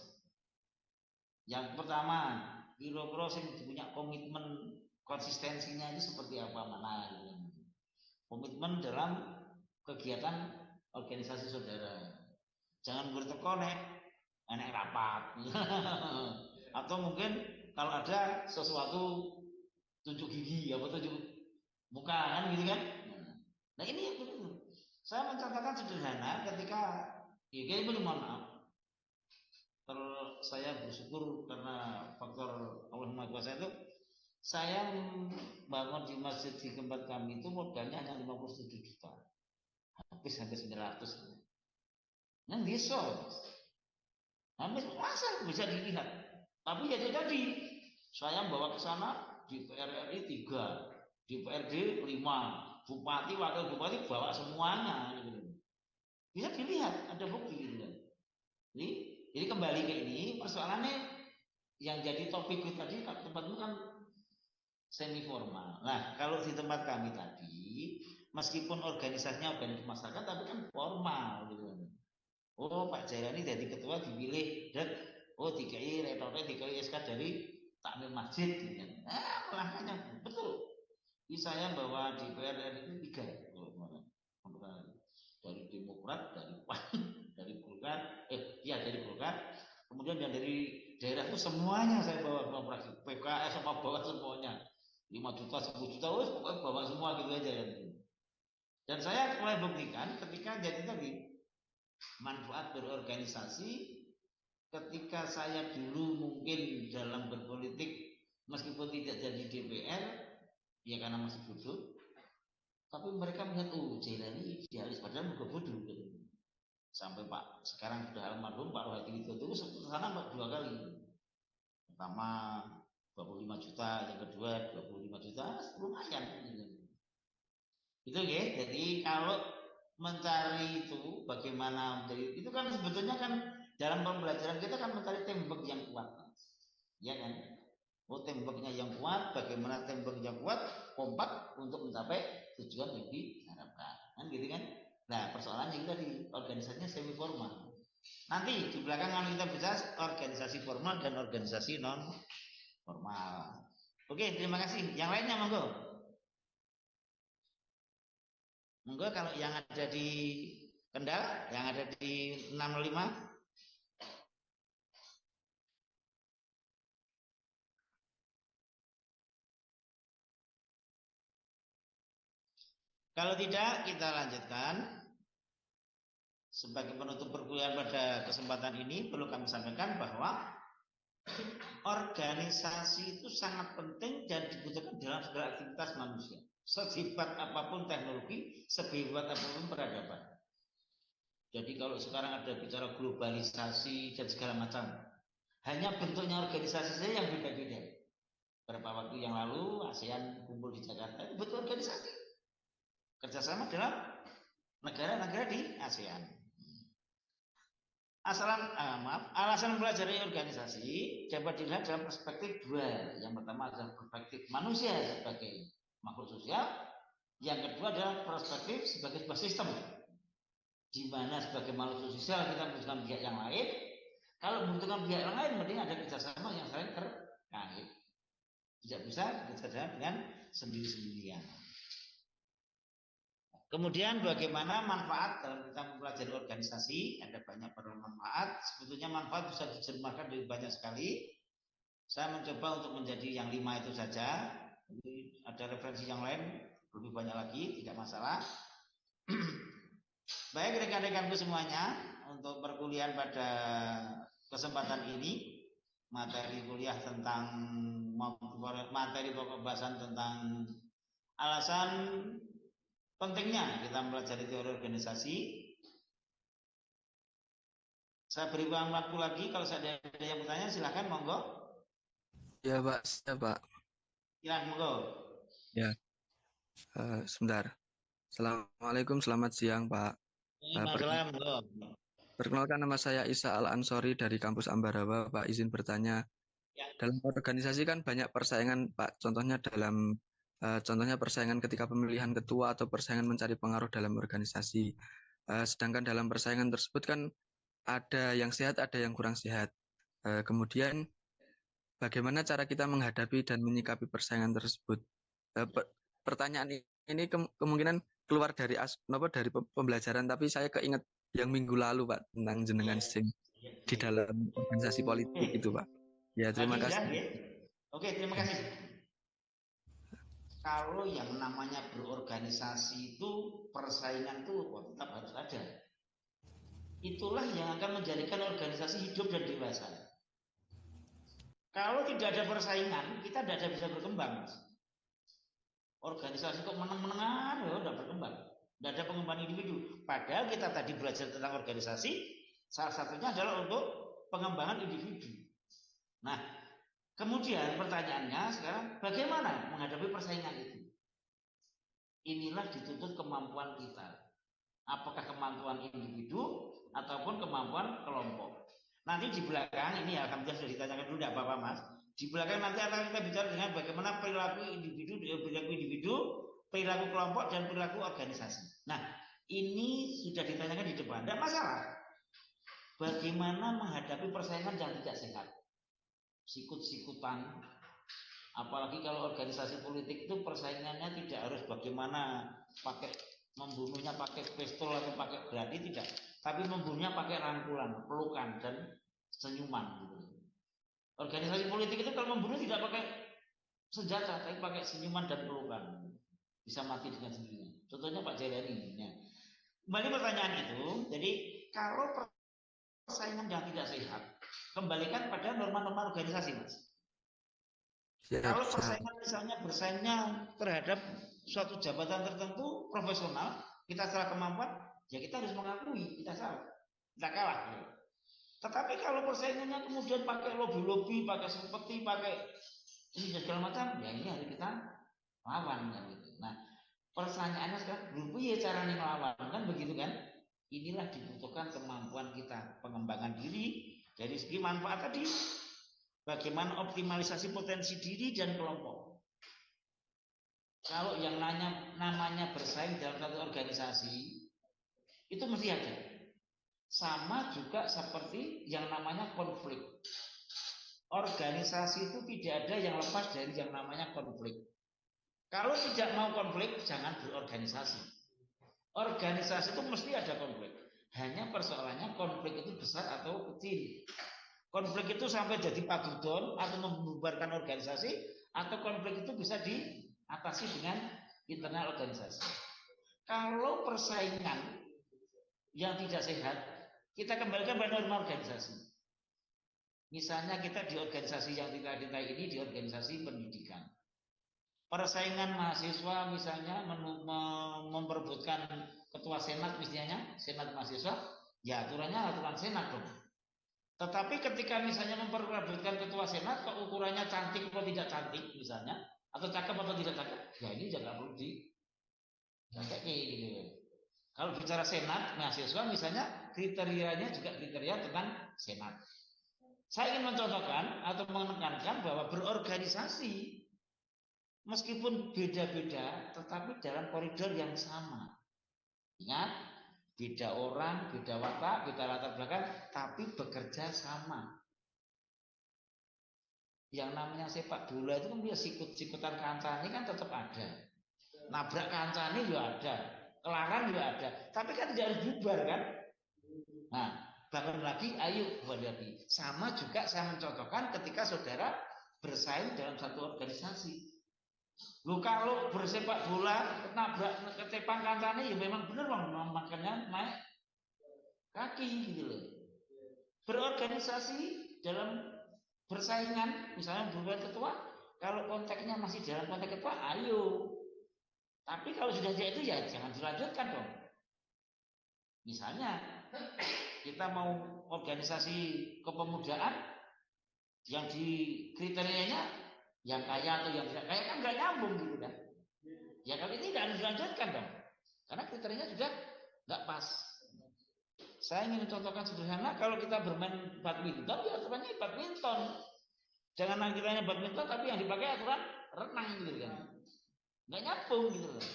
Yang pertama, kira-kira yang punya komitmen konsistensinya ini seperti apa mana gitu. Komitmen dalam kegiatan organisasi saudara. Jangan bertekonek, enak rapat. Atau mungkin kalau ada sesuatu 7 gigi apa 7 muka kan gitu kan. Nah ini yang betul. Saya mencatatkan sederhana ketika ini mohon maaf. Saya bersyukur karena faktor Allah Maha Kuasa itu saya bangun di masjid di tempat kami itu modalnya hanya 57 juta. Habis hampir 900. Yang bisa. Hampir masa bisa dilihat. Tapi ya itu tadi saya bawa ke sana di PRRI 3, di PRD 5, bupati, wakil bupati bawa semuanya gitu. Bisa dilihat, ada bukti gitu kan. Jadi kembali ke ini, persoalannya yang jadi topik tadi tempatmu kan semi formal. Nah, kalau di tempat kami tadi, meskipun organisasinya organisasi masyarakat, tapi kan formal gitu kan. Oh, Pak Jailani jadi ketua dipilih dan oh DKI retornya DKI SK dari takmir masjid gitu kan. Nah, langkahnya betul. Ini saya bawa di PRR itu 3 dari Demokrat, dari PAN, dari Golkar, dari Golkar. Kemudian yang dari daerah itu semuanya saya bawa semua fraksi, PKS sama bawa semuanya. 5 juta, 10 juta, pokoknya bawa semua gitu aja kan. Dan saya mulai buktikan ketika jadi tadi manfaat berorganisasi ketika saya dulu mungkin dalam berpolitik meskipun tidak jadi DPR ya karena masih bodoh, tapi mereka melihat Jailani idealis padahal juga bodoh gitu. Sampai Pak sekarang sudah almarhum Pak Rohadi Widodo itu ke sana 2 kali. Pertama 25 juta, yang kedua 25 juta, lumayan gitu. Itu ya. Jadi kalau mencari itu bagaimana menjadi itu kan sebetulnya kan dalam pembelajaran kita kan mencari tembok yang kuat, ya kan? Oh temboknya yang kuat, bagaimana tembok yang kuat, kompak untuk mencapai tujuan yang diharapkan, kan gitu kan? Nah persoalannya kita di organisasinya semi formal. Nanti di belakang akan kita bahas organisasi formal dan organisasi non formal. Oke, terima kasih. Yang lainnya monggo. Monggo kalau yang ada di Kendal, yang ada di 605. Kalau tidak, kita lanjutkan. Sebagai penutup perkuliahan pada kesempatan ini, perlu kami sampaikan bahwa organisasi itu sangat penting dan dibutuhkan dalam segala aktivitas manusia. Sehebat apapun teknologi, sehebat apapun peradaban. Jadi kalau sekarang ada bicara globalisasi dan segala macam, hanya bentuknya organisasi saja yang beda-beda. Beberapa waktu yang lalu ASEAN kumpul di Jakarta, itu bentuk organisasi. Kerjasama dalam negara-negara di ASEAN. Alasan mempelajari organisasi dapat dilihat dalam perspektif 2. Yang pertama adalah perspektif manusia sebagai makhluk sosial. Yang kedua adalah perspektif sebagai sebuah sistem. Di mana sebagai makhluk sosial kita membutuhkan pihak yang lain. Kalau membutuhkan pihak yang lain, mending ada kerjasama yang saling terkait. Tidak bisa kerjasama dengan sendiri-sendirian. Kemudian bagaimana manfaat dalam kita mempelajari organisasi, ada banyak manfaat. Sebetulnya manfaat bisa diterjemahkan dari banyak sekali. Saya mencoba untuk menjadi yang 5 itu saja. Jadi ada referensi yang lain lebih banyak lagi, tidak masalah. Baik rekan-rekanku semuanya, untuk perkuliahan pada kesempatan ini, materi kuliah tentang materi pokok bahasan tentang alasan pentingnya kita mempelajari teori organisasi. Saya beri waktu lagi, kalau ada yang bertanya silahkan monggo. Ya Pak, ya Pak. Silahkan monggo. Ya, sebentar. Assalamualaikum, selamat siang Pak. Waalaikumsalam monggo. Perkenalkan, nama saya Isa Al-Ansori dari kampus Ambarawa, Pak. Izin bertanya, Ya, dalam organisasi kan banyak persaingan, Pak. Contohnya persaingan ketika pemilihan ketua atau persaingan mencari pengaruh dalam organisasi. Sedangkan dalam persaingan tersebut kan ada yang sehat, ada yang kurang sehat. Kemudian bagaimana cara kita menghadapi dan menyikapi persaingan tersebut? Pertanyaan ini kemungkinan keluar dari pembelajaran, tapi saya keinget yang minggu lalu, Pak, tentang jenengan sing ya, di ya. dalam organisasi Oke, politik itu, Pak. Ya, terima lagi ya, kasih. ya. Oke, terima kasih. Kalau yang namanya berorganisasi itu persaingan itu tetap harus ada. Itulah yang akan menjadikan organisasi hidup dan dewasa. Kalau tidak ada persaingan, kita tidak ada bisa berkembang. Organisasi kok meneng-menengan, ya udah berkembang. Tidak ada pengembangan individu. Padahal kita tadi belajar tentang organisasi, salah satunya adalah untuk pengembangan individu. Nah, kemudian pertanyaannya sekarang, bagaimana menghadapi persaingan itu? Inilah dituntut kemampuan kita. Apakah kemampuan individu ataupun kemampuan kelompok. Nanti di belakang, ini alhamdulillah sudah ditanyakan dulu, tidak apa-apa Mas. Di belakang nanti akan kita bicara dengan bagaimana perilaku individu, perilaku kelompok, dan perilaku organisasi. Nah, ini sudah ditanyakan di depan, tidak masalah. Bagaimana menghadapi persaingan yang tidak sehat? Sikut-sikutan, apalagi kalau organisasi politik itu persaingannya tidak harus bagaimana pakai membunuhnya pakai pistol atau pakai berani, tidak, tapi membunuhnya pakai rangkulan, pelukan, dan senyuman. Organisasi politik itu kalau membunuh tidak pakai senjata, tapi pakai senyuman dan pelukan, bisa mati dengan sendirinya. Contohnya Pak Jailani. Ya. Kembali pertanyaan itu, jadi kalau persaingan yang tidak sehat, kembalikan pada norma-norma organisasi, Mas. Kalau persaingan misalnya bersaingnya terhadap suatu jabatan tertentu profesional, kita salah kemampuan, ya kita harus mengakui kita salah, kita kalah. Tetapi kalau persaingannya kemudian pakai lobby-lobby, pakai simpati, pakai ini segala macam, ya ini harus kita lawan kan gitu. Nah, pertanyaannya sekarang, ya caranya melawan kan begitu kan? Inilah dibutuhkan kemampuan kita, pengembangan diri dari segi manfaat tadi. Bagaimana optimalisasi potensi diri dan kelompok. Kalau yang namanya bersaing dalam satu organisasi, itu mesti ada. Sama juga seperti yang namanya konflik. Organisasi itu tidak ada yang lepas dari yang namanya konflik. Kalau tidak mau konflik, jangan berorganisasi. Organisasi itu mesti ada konflik. Hanya persoalannya konflik itu besar atau kecil. Konflik itu sampai jadi pagudon atau membubarkan organisasi, atau konflik itu bisa diatasi dengan internal organisasi. Kalau persaingan yang tidak sehat, kita kembalikan pada norma organisasi. Misalnya kita di organisasi yang kita ini di organisasi pendidikan. Persaingan mahasiswa misalnya memperebutkan ketua senat misalnya, senat mahasiswa, ya aturannya aturan senat dong. Tetapi ketika misalnya memperebutkan ketua senat, kok ukurannya cantik atau tidak cantik misalnya, atau cakep atau tidak cakep, ya ini jangan perlu kayak gitu. Kalau bicara senat mahasiswa misalnya, kriterianya juga kriteria tentang senat. Saya ingin mencontohkan atau menekankan bahwa berorganisasi meskipun beda-beda, tetapi dalam koridor yang sama. Ingat, beda orang, beda watak, beda latar belakang, tapi bekerja sama. Yang namanya sepak bola itu kan dia sikut-sikutan kancane kan tetap ada. Nabrak kancane juga ada. Kelarang juga ada. Tapi kan tidak harus bubar kan? Nah, bahkan lagi, ayo buat lagi. Sama juga saya mencontohkan ketika saudara bersaing dalam satu organisasi. Lu kalau bersepak bola nabrak ketepang kancane ya memang benar bang, makanya naik kaki gitu loh. Berorganisasi dalam persaingan, misalnya buat ketua, kalau konteksnya masih dalam konteks ketua, ayo. Tapi kalau sudah itu ya jangan dilanjutkan dong. Misalnya kita mau organisasi kepemudaan yang di kriterianya yang kaya atau yang tidak kaya kan nggak nyambung gitu kan. Ya kalau ini tidak dilanjutkan dong, karena kriterianya sudah nggak pas. Saya ingin contohkan sederhana, kalau kita bermain badminton, ya aturannya badminton. Jangan kita badminton, tapi yang dipakai aturan renang gitu kan. Nggak nyambung gitu loh.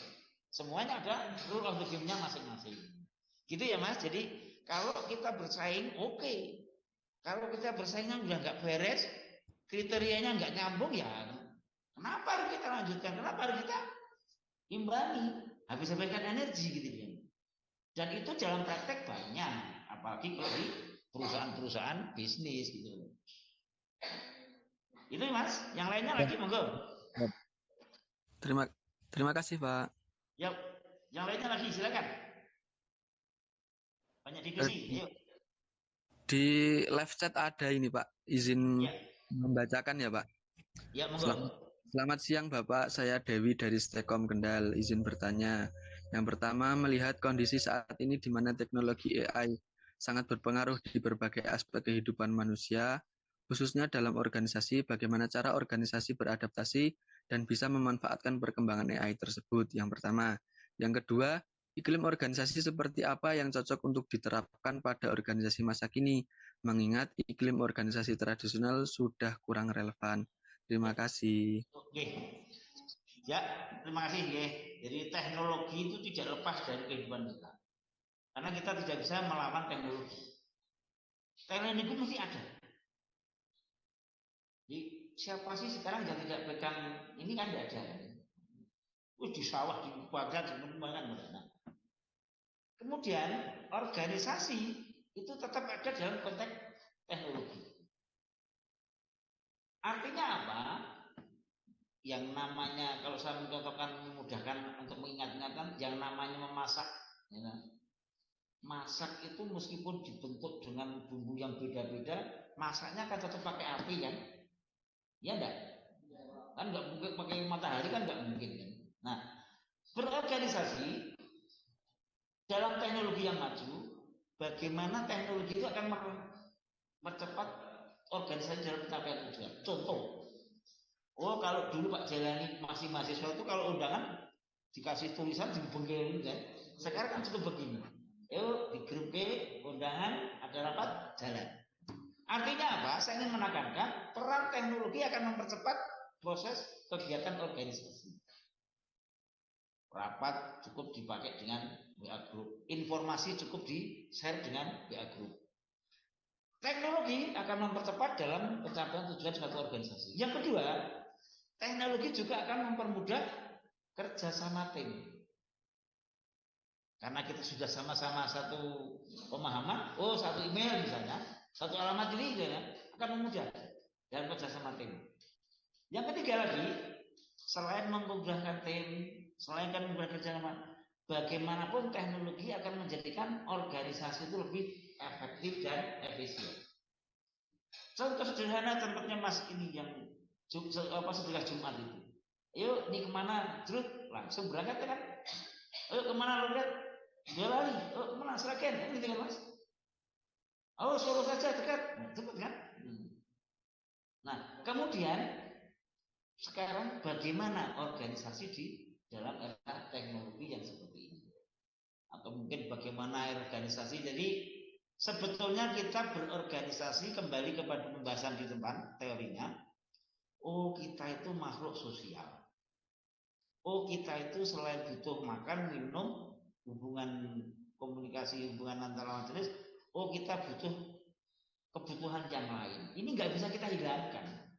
Semuanya ada rule of the game-nya masing-masing. Gitu ya Mas. Jadi kalau kita bersaing, oke. Kalau kita bersaingnya udah nggak beres, kriterianya nggak nyambung ya. Kenapa harus kita lanjutkan? Kenapa harus kita imbangi? Habis-habiskan energi gitu kan. Dan itu dalam praktek banyak, apalagi kalau di perusahaan-perusahaan bisnis gitu. Itu Mas, yang lainnya lagi monggo. Terima kasih Pak. Ya, yang lainnya lagi silakan. Banyak diskusi. Ayo. Di live chat ada ini Pak, izin Ya. membacakan ya Pak. Ya monggo. Selamat siang Bapak, saya Dewi dari Stekom Kendal, izin bertanya. Yang pertama, melihat kondisi saat ini di mana teknologi AI sangat berpengaruh di berbagai aspek kehidupan manusia, khususnya dalam organisasi, bagaimana cara organisasi beradaptasi dan bisa memanfaatkan perkembangan AI tersebut, yang pertama. Yang kedua, iklim organisasi seperti apa yang cocok untuk diterapkan pada organisasi masa kini, mengingat iklim organisasi tradisional sudah kurang relevan. Terima kasih. Oke. Ya, terima kasih ya. Jadi teknologi itu tidak lepas dari kehidupan kita. Karena kita tidak bisa melawan teknologi. Teknologi itu mesti ada. Jadi siapa sih sekarang yang tidak pegang ini kan tidak ada. Di sawah, di bagan, di mana. Kemudian organisasi itu tetap ada dalam konteks teknologi. Artinya apa? Yang namanya, kalau saya mencontohkan, memudahkan untuk mengingat-ingatkan, yang namanya memasak, ya, masak itu meskipun dibentuk dengan bumbu yang beda-beda, masaknya kan tetap pakai api kan? Ya enggak? Kan nggak mungkin pakai matahari kan nggak mungkin kan? Nah, berorganisasi dalam teknologi yang maju, bagaimana teknologi itu akan mempercepat organisasi dalam pencapaian tujuan. Contoh, kalau dulu Pak Jalani masih mahasiswa itu kalau undangan dikasih tulisan dibengkelin kan. Sekarang kan cukup begini. Di grup P undangan ada rapat jalan. Artinya apa? Saya ingin menekankan peran teknologi akan mempercepat proses kegiatan organisasi. Rapat cukup dipakai dengan WA Group. Informasi cukup di-share dengan WA Group. Teknologi akan mempercepat dalam pencapaian tujuan suatu organisasi. Yang kedua, teknologi juga akan mempermudah kerjasama tim. Karena kita sudah sama-sama satu pemahaman, satu email misalnya, satu alamat ini ya, akan memudahkan dalam kerjasama tim. Yang ketiga lagi, selain memudahkan tim, selain kan memudahkan kerjasama, bagaimanapun teknologi akan menjadikan organisasi itu lebih efektif dan efisien. Contoh sederhana tempatnya Mas ini yang sebelah Jumat itu. Ayo, ini kemana? Terus langsung berangkat kan? Ayo kemana lo lihat? Dia lari. Kemana? Seragen. Ini tinggal Mas. Solo saja dekat. Cepat kan? Nah, kemudian sekarang bagaimana organisasi di dalam era teknologi yang seperti ini? Atau mungkin bagaimana organisasi? Jadi sebetulnya kita berorganisasi kembali kepada pembahasan di depan teorinya. Kita itu makhluk sosial. Kita itu selain butuh makan, minum, hubungan komunikasi, hubungan antara jenis, kita butuh kebutuhan yang lain. Ini nggak bisa kita hilangkan.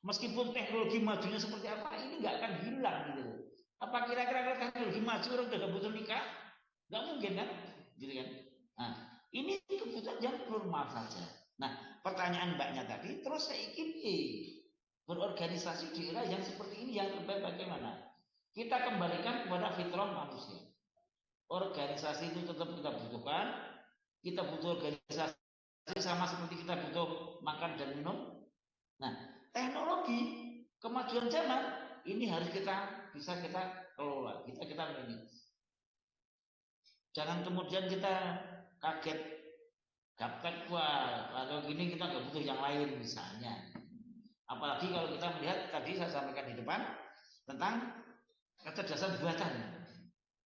Meskipun teknologi majunya seperti apa, ini nggak akan hilang gitu. Apa kira-kira kalau teknologi maju orang udah gak butuh nikah? Nggak mungkin kan? Gitu kan? Nah, ini kebutuhan yang normal saja. Nah, pertanyaan mbaknya tadi, terus saya ingin berorganisasi di era yang seperti ini yang terbaik bagaimana? Kita kembalikan kepada fitrah manusia. Organisasi itu tetap kita butuhkan. Kita butuh organisasi sama seperti kita butuh makan dan minum. Nah, teknologi kemajuan zaman ini harus bisa kita kelola, kita manage. Jangan kemudian kita kaget gaptek atau gini kita nggak butuh yang lain misalnya. Apalagi kalau kita melihat tadi saya sampaikan di depan tentang kecerdasan buatan.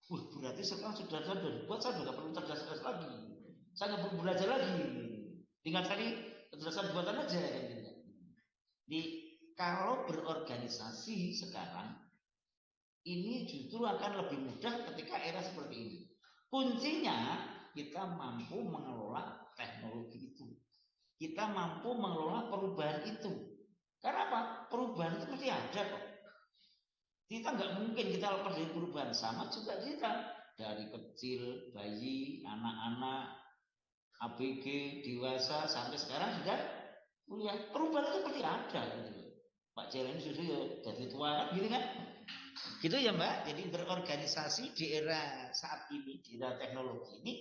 Berarti sekarang sudah dibuat, saya sudah perlu cerdas lagi. Saya nggak perlu belajar lagi. Tinggal cari kecerdasan buatan aja. Jadi kalau berorganisasi sekarang ini justru akan lebih mudah ketika era seperti ini. Kuncinya kita mampu mengelola teknologi itu. Kita mampu mengelola perubahan itu. Karena apa? Perubahan itu pasti ada kok. Kita nggak mungkin kita lepas dari perubahan. Sama juga kita. Dari kecil, bayi, anak-anak, ABG, dewasa, sampai sekarang sudah kuliah. Perubahan itu pasti ada. Gitu. Pak Jeremy sudah jadi tua kan gitu kan? Gitu ya Mbak. Jadi berorganisasi di era saat ini, di era teknologi ini,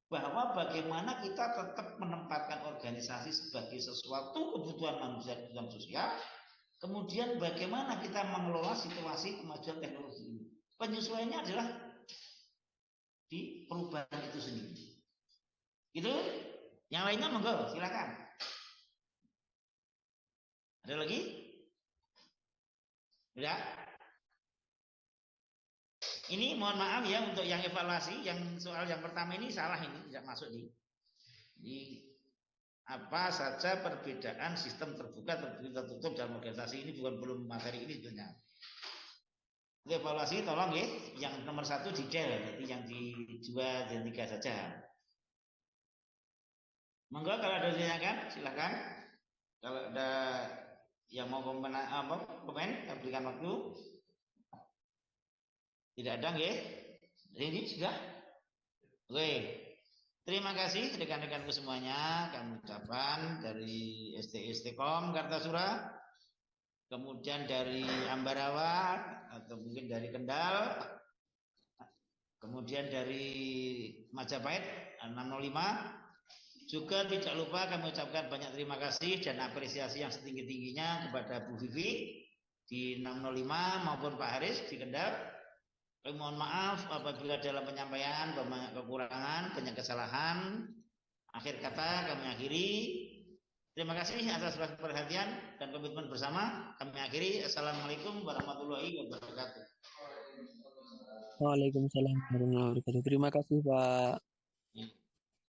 bahwa bagaimana kita tetap menempatkan organisasi sebagai sesuatu kebutuhan manusia, kebutuhan sosial, kemudian bagaimana kita mengelola situasi kemajuan teknologi ini. Penyesuaiannya adalah di perubahan itu sendiri. Gitu. Yang lainnya monggo, silakan. Ada lagi? Udah? Ini mohon maaf ya untuk yang evaluasi, yang soal yang pertama ini salah, ini tidak masuk di apa saja perbedaan sistem terbuka tertutup dalam organisasi ini, bukan belum materi ini sebenarnya. Evaluasi tolong ya, yang nomor 1 di Del, jadi yang di 2 dan 3 saja. Monggo kalau ada ditanyakan silakan. Kalau ada yang mau komen, berikan waktu. Tidak ada nggih? Ini sudah? Oke. Terima kasih rekan-rekanku semuanya. Kami ucapkan dari STI-STIKOM Kartasura, kemudian dari Ambarawa atau mungkin dari Kendal, kemudian dari Majapahit 605. Juga tidak lupa kami ucapkan banyak terima kasih dan apresiasi yang setinggi-tingginya kepada Bu Vivi di 605 maupun Pak Haris di Kendal. Kami mohon maaf apabila dalam penyampaian banyak kekurangan, banyak kesalahan. Akhir kata kami akhiri. Terima kasih atas perhatian dan komitmen bersama. Kami akhiri. Assalamualaikum warahmatullahi wabarakatuh. Waalaikumsalam warahmatullahi wabarakatuh. Terima kasih Pak.